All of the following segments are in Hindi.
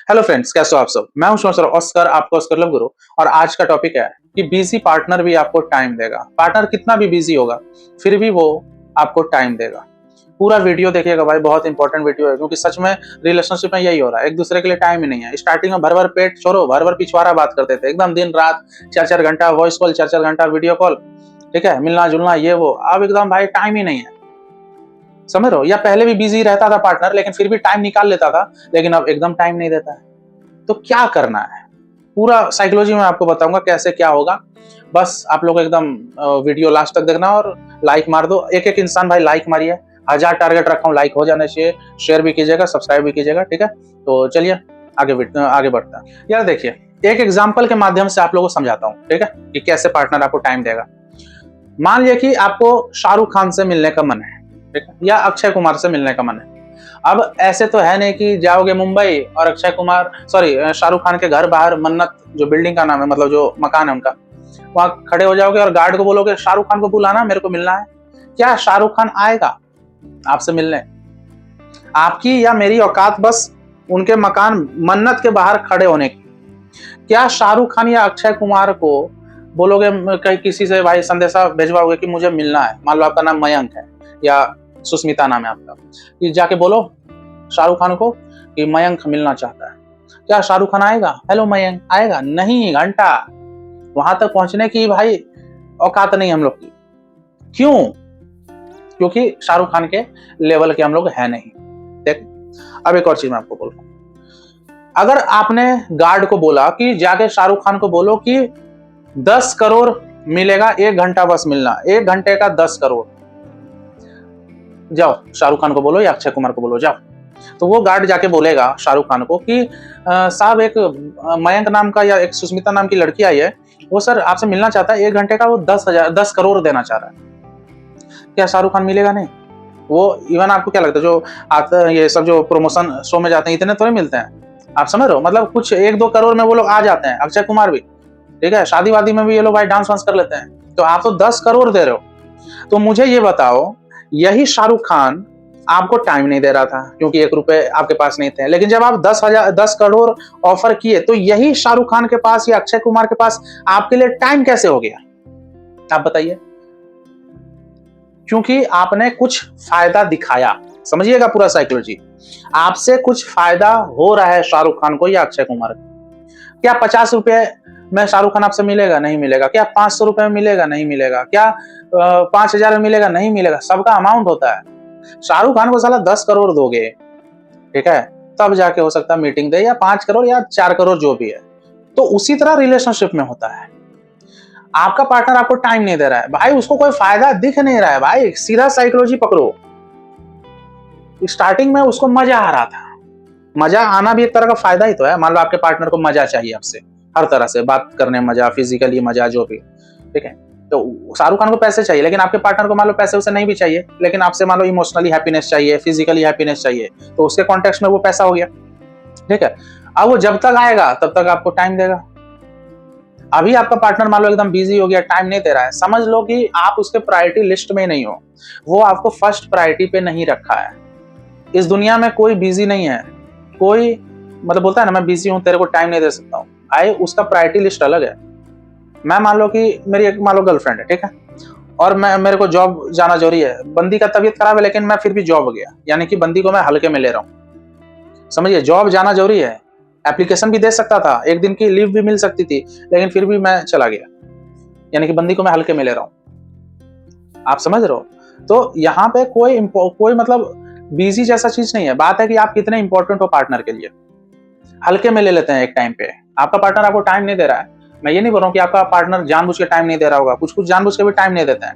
हेलो फ्रेंड्स, कैसे हो आप सब। मैं हूं ऑस्कर, आपका ऑस्कर लव गुरु। और आज का टॉपिक है कि बिजी पार्टनर भी आपको टाइम देगा। पार्टनर कितना भी बिजी होगा फिर भी वो आपको टाइम देगा। पूरा वीडियो देखिएगा भाई, बहुत इंपॉर्टेंट वीडियो है, क्योंकि सच में रिलेशनशिप में यही हो रहा है, एक दूसरे के लिए टाइम ही नहीं है। स्टार्टिंग में भर भर पेट छोड़ो, भर भर पिछवाड़ा बात करते थे, एकदम दिन रात 4-4 घंटा वॉइस कॉल, 4-4 घंटा वीडियो कॉल, ठीक है, मिलना जुलना ये वो। अब एकदम भाई टाइम ही नहीं है, समझ रहे हो। या पहले भी बिजी रहता था पार्टनर, लेकिन फिर भी टाइम निकाल लेता था, लेकिन अब एकदम टाइम नहीं देता है। तो क्या करना है, पूरा साइकोलॉजी में आपको बताऊंगा कैसे क्या होगा। बस आप लोग एकदम वीडियो लास्ट तक देखना और लाइक मार दो। एक एक इंसान भाई लाइक मारिए, 1000 टारगेट रखा हूं, लाइक हो जाना चाहिए। शेयर भी कीजिएगा, सब्सक्राइब भी कीजिएगा, ठीक है। तो चलिए आगे बढ़ता है। यार देखिए, एक एग्जाम्पल के माध्यम से आप लोगों को समझाता हूँ, ठीक है, कि कैसे पार्टनर आपको टाइम देगा। मान लिया कि आपको शाहरुख खान से मिलने का मन है, ठीक है, या अक्षय कुमार से मिलने का मन है। अब ऐसे तो है नहीं कि जाओगे मुंबई और अक्षय कुमार शाहरुख खान के घर बाहर, मन्नत जो बिल्डिंग का नाम है, मतलब जो मकान है उनका, वहां खड़े हो जाओगे और गार्ड को बोलोगे शाहरुख खान को बुलाना, मेरे को मिलना है। क्या शाहरुख खान आएगा आपसे मिलने? आपकी या मेरी औकात बस उनके मकान मन्नत के बाहर खड़े होने की। क्या शाहरुख खान या अक्षय कुमार को बोलोगे, कहीं किसी से भाई संदेशा भेजवाओगे कि मुझे मिलना है, मान लो आपका नाम मयंक है या सुस्मिता नाम है आपका, कि जाके बोलो शाहरुख खान को कि मयंक मिलना चाहता है। क्या शाहरुख खान आएगा? हेलो मयंक, आएगा? नहीं, घंटा वहां तक पहुंचने की भाई औकात नहीं हम लोग की। क्यों? क्योंकि शाहरुख खान के लेवल के हम लोग है नहीं। देख, अब एक और चीज मैं आपको बोल रहा हूं। अगर आपने गार्ड को बोला कि जाके शाहरुख खान को बोलो कि 10 करोड़ मिलेगा, 1 घंटा बस मिलना, 1 घंटे का 10 करोड़, जाओ शाहरुख खान को बोलो या अक्षय कुमार को बोलो, जाओ। तो वो गार्ड जाके बोलेगा शाहरुख खान को कि साहब, एक मयंक नाम का या एक सुस्मिता नाम की लड़की आई है, वो सर आपसे मिलना चाहता है, 1 घंटे का वो 10 करोड़ देना चाह रहा है। क्या शाहरुख खान मिलेगा? नहीं। वो इवन आपको क्या लगता है, जो आता ये सब जो प्रमोशन शो में जाते हैं, इतने थोड़े मिलते हैं, आप समझ रहे हो। मतलब कुछ 1-2 करोड़ में वो लोग आ जाते हैं, अक्षय कुमार भी, ठीक है। शादी वादी में भी ये लोग भाई डांस वांस कर लेते हैं। तो आप तो 10 करोड़ दे रहे हो। तो मुझे ये बताओ, यही शाहरुख खान आपको टाइम नहीं दे रहा था क्योंकि 1 रुपए आपके पास नहीं थे, लेकिन जब आप 10 करोड़ ऑफर किए, तो यही शाहरुख खान के पास या अक्षय कुमार के पास आपके लिए टाइम कैसे हो गया? आप बताइए। क्योंकि आपने कुछ फायदा दिखाया। समझिएगा पूरा साइकोलॉजी। आपसे कुछ फायदा हो रहा है शाहरुख खान को या अक्षय कुमार को। क्या 50 रुपए में शाहरुख खान आपसे मिलेगा? नहीं मिलेगा। क्या 500 रुपए में मिलेगा? नहीं मिलेगा। क्या 5000 में मिलेगा? नहीं मिलेगा। सबका अमाउंट होता है। शाहरुख खान को साला 10 करोड़ दोगे, ठीक है, तब जाके हो सकता है मीटिंग दे, या 5 करोड़ या 4 करोड़ जो भी है। तो उसी तरह रिलेशनशिप में होता है। आपका पार्टनर आपको टाइम नहीं दे रहा है भाई, उसको कोई फायदा दिख नहीं रहा है भाई। सीधा साइकोलॉजी पकड़ो। स्टार्टिंग में उसको मजा आ रहा था। मजा आना भी एक तरह का फायदा ही तो है। मान लो आपके पार्टनर को मजा चाहिए आपसे, हर तरह से बात करने में मजा, फिजिकली मजा, जो भी, ठीक है। तो शाहरुख खान को पैसे चाहिए, लेकिन आपके पार्टनर को मान लो पैसे उसे नहीं भी चाहिए, लेकिन आपसे मान लो इमोशनली हैप्पीनेस चाहिए, फिजिकली हैप्पीनेस चाहिए, तो उसके कॉन्टेक्स्ट में वो पैसा हो गया, ठीक है। अब वो जब तक आएगा तब तक आपको टाइम देगा। अभी आपका पार्टनर मान लो एकदम बिजी हो गया, टाइम नहीं दे रहा है, समझ लो कि आप उसके प्रायोरिटी लिस्ट में नहीं हो। वो आपको फर्स्ट प्रायोरिटी पे नहीं रखा है। इस दुनिया में कोई बिजी नहीं है। कोई मतलब बोलता है ना, मैं बिजी हूं, तेरे को टाइम नहीं दे सकता हूं, भाई उसका प्रायोरिटी लिस्ट अलग है। मैं मान लो कि मेरी एक मान लो गर्लफ्रेंड है, ठीक है, और मेरे को जॉब जाना जरूरी है। बंदी का तबीयत खराब है, लेकिन मैं फिर भी जॉब गया, यानी कि बंदी को मैं हल्के में ले रहा हूँ। समझिए, जॉब जाना जरूरी है। एप्लीकेशन भी दे सकता था, 1 दिन की लीव भी मिल सकती थी, लेकिन फिर भी मैं चला गया, यानी कि बंदी को मैं हल्के में ले रहा हूँ। आप समझ रहे हो। तो यहाँ पे कोई मतलब बिजी जैसा चीज नहीं है। बात है कि आप कितने इंपॉर्टेंट हो पार्टनर के लिए। हल्के में ले लेते हैं एक टाइम पे। आपका पार्टनर आपको टाइम नहीं दे रहा है, मैं ये नहीं बोल रहा हूँ कि आपका पार्टनर जानबूझ के टाइम नहीं दे रहा होगा, कुछ जानबूझ के भी टाइम नहीं देते हैं,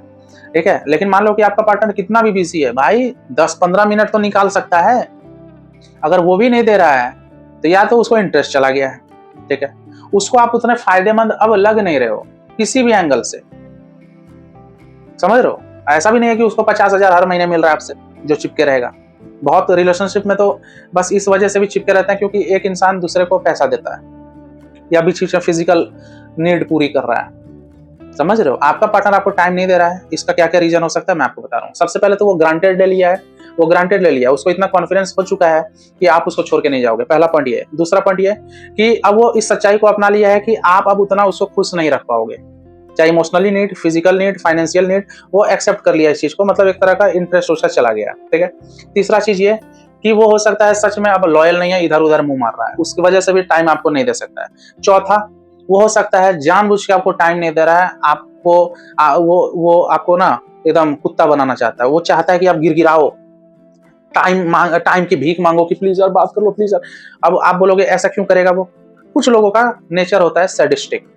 ठीक है। लेकिन मान लो कि आपका पार्टनर कितना भी बिजी है भाई, 10-15 मिनट तो निकाल सकता है। अगर वो भी नहीं दे रहा है तो या तो उसको इंटरेस्ट चला गया है, ठीक है, उसको आप उतने फायदेमंद अब लग नहीं रहे हो किसी भी एंगल से। समझ रहे हो। ऐसा भी नहीं है कि उसको 50,000 हर महीने मिल रहा है आपसे जो चिपके रहेगा। बहुत रिलेशनशिप में तो बस इस वजह से भी चिपके रहते हैं क्योंकि एक इंसान दूसरे को पैसा देता है या बीच बीच में फिजिकल नीड पूरी कर रहा है। समझ रहे हो। आपका पार्टनर आपको टाइम नहीं दे रहा है, इसका क्या क्या रीजन हो सकता है मैं आपको बता रहा हूँ। सबसे पहले तो वो ग्रांटेड ले लिया है, वो ग्रांटेड ले लिया, उसको इतना कॉन्फिडेंस हो चुका है कि आप उसको छोड़ के नहीं जाओगे। पहला पॉइंट ये है। दूसरा पॉइंट ये है कि अब वो इस सच्चाई को अपना लिया है कि आप अब उतना उसको खुश नहीं रख पाओगे, चाहे emotionally need, physical need, financial need, वो एक्सेप्ट कर लिया इस चीज को, मतलब एक तरह का इंटरेस्ट उसका चला गया। ठीक है। तीसरा चीज ये कि वो हो सकता है सच में अब लॉयल नहीं है, इधर उधर मुंह मार रहा है, उसकी वजह से भी टाइम आपको नहीं दे सकता है। चौथा, वो हो सकता है जानबूझ के आपको टाइम नहीं दे रहा है, आपको वो आपको ना एकदम कुत्ता बनाना चाहता है, वो चाहता है कि आप गिरगिराओ, टाइम की भीख मांगो कि प्लीज यार बात कर लो प्लीज यार। अब आप बोलोगे ऐसा क्यों करेगा वो? कुछ लोगों का नेचर होता है सैडिस्टिक,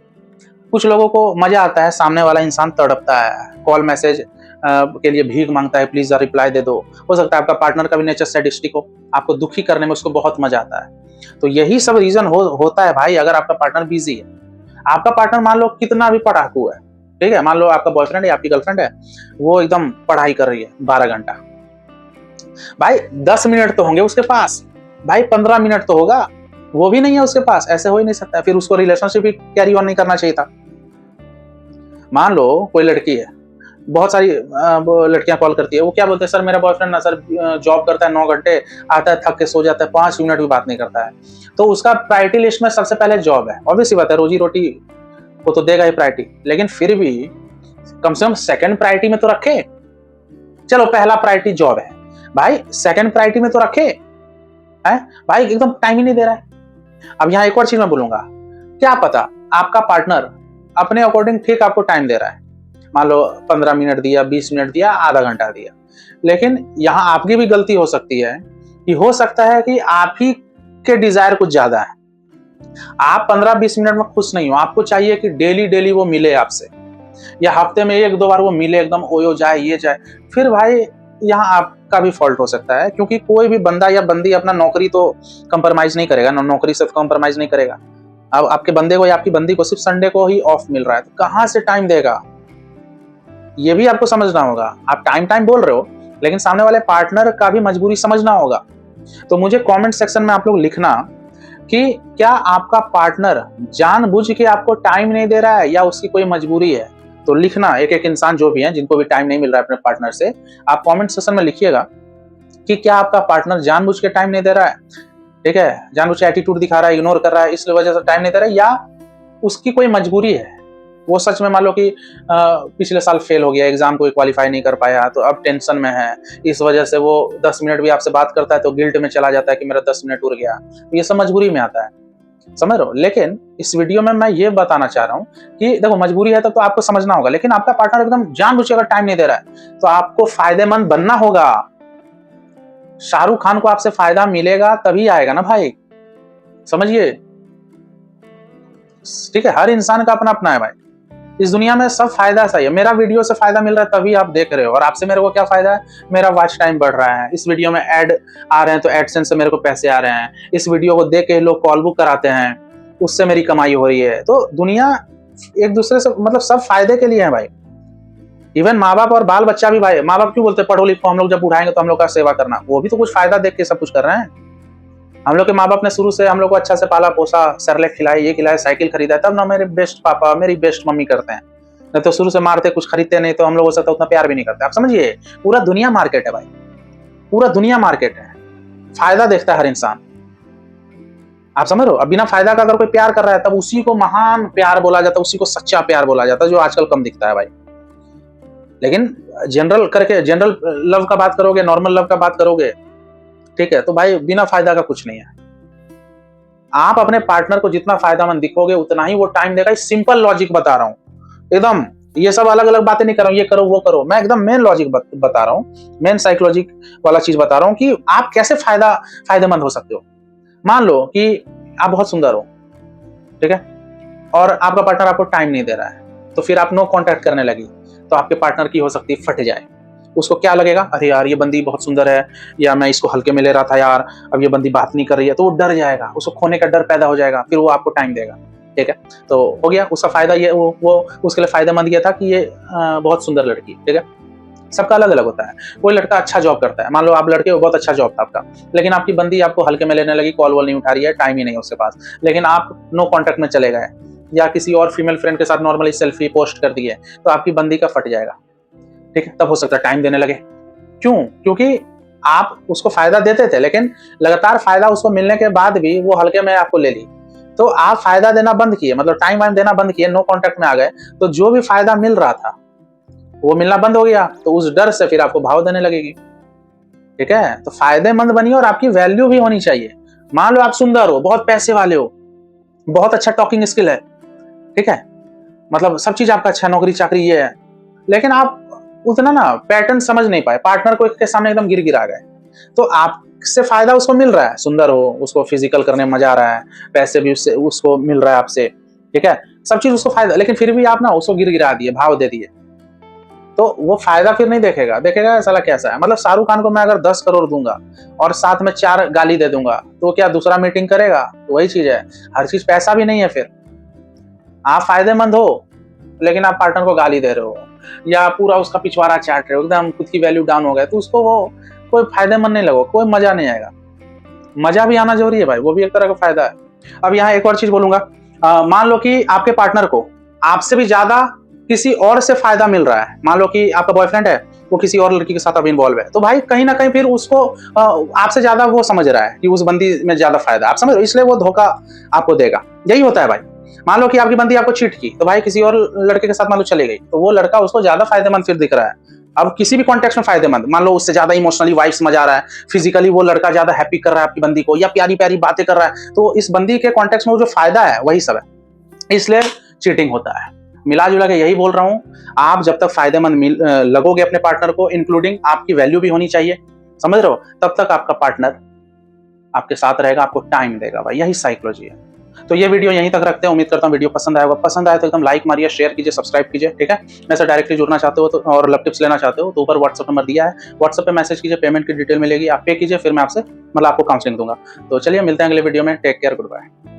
कुछ लोगों को मजा आता है सामने वाला इंसान तड़पता है, कॉल मैसेज के लिए भीख मांगता है, प्लीज रिप्लाई दे दो। हो सकता है आपका पार्टनर का भी नेचर सैडिस्टिक हो, आपको दुखी करने में उसको बहुत मजा आता है। तो यही सब रीजन होता है भाई। अगर आपका पार्टनर बिजी है, आपका पार्टनर मान लो कितना भी पढ़ाकू है, ठीक है, मान लो आपका बॉयफ्रेंड है, आपकी गर्लफ्रेंड है, वो एकदम पढ़ाई कर रही है 12 घंटा, भाई 10 मिनट तो होंगे उसके पास, भाई 15 मिनट तो होगा, वो भी नहीं है उसके पास। ऐसे हो ही नहीं सकता, फिर उसको रिलेशनशिप भी कैरी ऑन नहीं करना चाहिए था। मान लो कोई लड़की है, बहुत सारी लड़कियां कॉल करती है, वो क्या बोलते हैं, सर मेरा बॉयफ्रेंड ना सर जॉब करता है 9 घंटे, आता है थक के सो जाता है, 5 मिनट भी बात नहीं करता है। तो उसका प्रायोरिटी लिस्ट में सबसे पहले जॉब है, ऑब्वियस सी बात है, रोजी रोटी वो तो देगा ही प्रायोरिटी, लेकिन फिर भी कम से कम सेकंड प्रायोरिटी में तो रखे। चलो पहला प्रायोरिटी जॉब है, भाई सेकंड प्रायोरिटी में तो रखे है, भाई एकदम टाइम ही नहीं दे रहा है। अब यहाँ एक और चीज मैं बोलूंगा, क्या पता आपका पार्टनर अपने अकॉर्डिंग ठीक आपको टाइम दे रहा है, मान लो 15 मिनट दिया, 20 मिनट दिया, आधा घंटा दिया, लेकिन यहाँ आपकी भी गलती हो सकती है कि हो सकता है कि आप ही के डिजायर कुछ ज्यादा है, आप 15-20 मिनट में खुश नहीं हो, आपको चाहिए कि डेली डेली वो मिले आपसे, या हफ्ते में 1-2 बार वो मिले, एकदम ओयो जाए ये जाए। फिर भाई यहाँ आपका भी फॉल्ट हो सकता है, क्योंकि कोई भी बंदा या बंदी अपना नौकरी तो कंप्रोमाइज नहीं करेगा ना, नौकरी से कंप्रोमाइज नहीं करेगा। अब आपके बंदे को या आपकी बंदी को सिर्फ संडे को ही ऑफ मिल रहा है, तो कहां से टाइम देगा, ये भी आपको समझना होगा। आप टाइम बोल रहे हो, लेकिन सामने वाले पार्टनर का भी मजबूरी समझना होगा। तो मुझे कमेंट सेक्शन में आप लोग लिखना कि क्या आपका पार्टनर जानबूझ के आपको टाइम नहीं दे रहा है या उसकी कोई मजबूरी है। तो लिखना, एक एक इंसान जो भी है जिनको भी टाइम नहीं मिल रहा है अपने पार्टनर से, आप कमेंट सेक्शन में लिखिएगा कि क्या आपका पार्टनर जानबूझ के टाइम नहीं दे रहा है, ठीक है, जानबूझ के एटीट्यूड दिखा रहा है, इग्नोर कर रहा है, इस वजह से टाइम नहीं दे रहा है, या उसकी कोई मजबूरी है। वो सच में मान लो कि पिछले साल फेल हो गया, एग्जाम को क्वालिफाई नहीं कर पाया, तो अब टेंशन में है, इस वजह से वो 10 मिनट भी आपसे बात करता है तो गिल्ट में चला जाता है कि मेरा 10 मिनट उड़ गया। तो ये सब मजबूरी में आता है, समझ रहे हो। लेकिन इस वीडियो में मैं ये बताना चाह रहा हूँ कि देखो मजबूरी है तब तो आपको समझना होगा, लेकिन आपका पार्टनर एकदम जानबूझ के अगर टाइम नहीं दे रहा है तो आपको फायदेमंद बनना होगा। शाहरुख खान को आपसे फायदा मिलेगा तभी आएगा ना भाई, समझिए, ठीक है। हर इंसान का अपना अपना है भाई, इस दुनिया में सब फायदा सही है। मेरा वीडियो से फायदा मिल रहा है तभी आप देख रहे हो, और आपसे मेरे को क्या फायदा है, मेरा वॉच टाइम बढ़ रहा है, इस वीडियो में ऐड आ रहे हैं तो एडसेंस से मेरे को पैसे आ रहे हैं, इस वीडियो को देख के लोग कॉल बुक कराते हैं, उससे मेरी कमाई हो रही है। तो दुनिया एक दूसरे से मतलब सब फायदे के लिए है भाई। इवन माँ बाप और बाल बच्चा भी भाई, माँ बाप क्यों बोलते पढ़ो लिखो, हम लोग जब उठाएंगे तो हम लोग का सेवा करना, वो भी तो कुछ फायदा देख के सब कुछ कर रहे हैं। हम लोग के माँ बाप ने शुरू से हम लोग को अच्छा से पाला पोसा, सेरेलैक खिलाए, ये खिलाए, साइकिल खरीदा, तब ना मेरे बेस्ट पापा मेरी बेस्ट मम्मी करते हैं, नहीं तो शुरू से मारते, कुछ खरीदते नहीं तो हम लोग हो सकता उतना प्यार भी नहीं करते। आप समझिए, पूरा दुनिया मार्केट है भाई, पूरा दुनिया मार्केट है, फायदा देखता है हर इंसान, आप समझ रहे हो। अब बिना फायदा का अगर कोई प्यार कर रहा है तब उसी को महान प्यार बोला जाता है, उसी को सच्चा प्यार बोला जाता है, जो आजकल कम दिखता है भाई। लेकिन जनरल करके, जनरल लव का बात करोगे, नॉर्मल लव का बात करोगे, ठीक है, तो भाई बिना फायदा का कुछ नहीं है। आप अपने पार्टनर को जितना फायदामंद दिखोगे उतना ही वो टाइम देगा। सिंपल लॉजिक बता रहा हूं एकदम, ये सब अलग अलग बातें नहीं कर रहा हूं, ये करो वो करो, मैं एकदम मेन लॉजिक बता रहा हूं, मेन साइकोलॉजिक वाला चीज बता रहा हूं कि आप कैसे फायदेमंद हो सकते हो। मान लो कि आप बहुत सुंदर हो, ठीक है, और आपका पार्टनर आपको टाइम नहीं दे रहा है, तो फिर आप नो कांटेक्ट करने लगी, तो आपके पार्टनर की हो सकती है फट जाए। उसको क्या लगेगा, अरे यार ये बंदी बहुत सुंदर है, या मैं इसको हल्के में ले रहा था यार, अब ये बंदी बात नहीं कर रही है, तो वो डर जाएगा, उसको खोने का डर पैदा हो जाएगा, फिर वो आपको टाइम देगा, ठीक है। तो हो गया उसका फायदा, ये वो उसके लिए फायदेमंद ये था कि ये बहुत सुंदर लड़की, ठीक है। सबका अलग अलग होता है। कोई लड़का अच्छा जॉब करता है, मान लो आप लड़के हो, बहुत अच्छा जॉब था आपका, लेकिन आपकी बंदी आपको हल्के में लेने लगी, कॉल वॉल नहीं उठा रही है, टाइम ही नहीं है उसके पास, लेकिन आप नो कॉन्टेक्ट में चले गए, या किसी और फीमेल फ्रेंड के साथ नॉर्मली सेल्फी पोस्ट कर दी है, तो आपकी बंदी का फट जाएगा, ठीक है। तब हो सकता है टाइम देने लगे। क्यों? क्योंकि आप उसको फायदा देते थे, लेकिन लगातार फायदा उसको मिलने के बाद भी वो हल्के में आपको ले ली। तो आप फायदा देना बंद किए, मतलब टाइम वाइम देना बंद किए, नो कॉन्टेक्ट में आ गए, तो जो भी फायदा मिल रहा था वो मिलना बंद हो गया। तो उस डर से फिर आपको भाव देने लगेगी। ठीक है, तो फायदेमंद बनिए और आपकी वैल्यू भी होनी चाहिए। मान लो आप सुंदर हो, बहुत पैसे वाले हो, बहुत अच्छा टॉकिंग स्किल है, ठीक है, मतलब सब चीज आपका अच्छा, नौकरी चाकरी ये है, लेकिन आप उतना ना पैटर्न समझ नहीं पाए, पार्टनर को के सामने एकदम गिर गिरा गए। तो आपसे फायदा उसको मिल रहा है, सुंदर हो, उसको फिजिकल करने में मजा आ रहा है, पैसे भी उससे उसको मिल रहा है आपसे, ठीक है, सब चीज उसको फायदा, लेकिन फिर भी आप ना उसको गिर गिरा दिए, भाव दे दिए, तो वो फायदा फिर नहीं देखेगा, देखेगा साला कैसा है। मतलब शाहरुख खान को मैं अगर 10 करोड़ दूंगा और साथ में 4 गाली दे दूंगा, तो क्या दूसरा मीटिंग करेगा? तो वही चीज है, हर चीज पैसा भी नहीं है। फिर आप फायदेमंद हो लेकिन आप पार्टनर को गाली दे रहे हो या पूरा उसका पिछवाड़ा चाट रहे हो, एकदम खुद की वैल्यू डाउन हो गया, तो उसको वो कोई फायदेमंद नहीं लगो, कोई मजा नहीं आएगा। मजा भी आना जरूरी है भाई, वो भी एक तरह का फायदा है। अब यहाँ एक और चीज बोलूंगा, मान लो कि आपके पार्टनर को आपसे भी ज्यादा किसी और से फायदा मिल रहा है, मान लो कि आपका बॉयफ्रेंड है, वो किसी और लड़की के साथ अभी इन्वॉल्व है, तो भाई कहीं ना कहीं फिर उसको आपसे ज्यादा वो समझ रहा है कि उस बंदी में ज्यादा फायदा, आप समझ रहे हो, इसलिए वो धोखा आपको देगा। यही होता है भाई। मान लो कि आपकी बंदी आपको चीट की, तो भाई किसी और लड़के के साथ मान लो चले गई, तो वो लड़का उसको ज्यादा फायदेमंद फिर दिख रहा है। अब किसी भी कॉन्टेक्स्ट में फायदेमंद, मान लो उससे ज्यादा इमोशनली वाइब्स मजा आ रहा है, फिजिकली वो लड़का ज्यादा हैप्पी कर रहा है आपकी बंदी को, या प्यारी प्यारी बातें कर रहा है, तो इस बंदी के कॉन्टेक्स्ट में वो जो फायदा है वही सब है, इसलिए चीटिंग होता है। मिला जुला के यही बोल रहा हूं, आप जब तक फायदेमंद लगोगे अपने पार्टनर को, इंक्लूडिंग आपकी वैल्यू भी होनी चाहिए, समझ रहे हो, तब तक आपका पार्टनर आपके साथ रहेगा, आपको टाइम देगा भाई, यही साइकोलॉजी है। तो ये वीडियो यहीं तक रखते हैं, उम्मीद करता हूँ वीडियो पसंद आया होगा। पसंद आया तो एकदम लाइक मारिए, शेयर कीजिए, सब्सक्राइब कीजिए, ठीक है। मेरे से डायरेक्टली जुड़ना चाहते हो तो और लव टिप्स लेना चाहते हो तो ऊपर व्हाट्सएप नंबर दिया है, व्हाट्सएप पे मैसेज कीजिए, पेमेंट की डिटेल मिलेगी, आप पे कीजिए, फिर मैं आपसे मतलब आपको काउंसलिंग दूंगा। तो चलिए मिलते हैं अगले वीडियो में, टेक केयर, गुड बाय।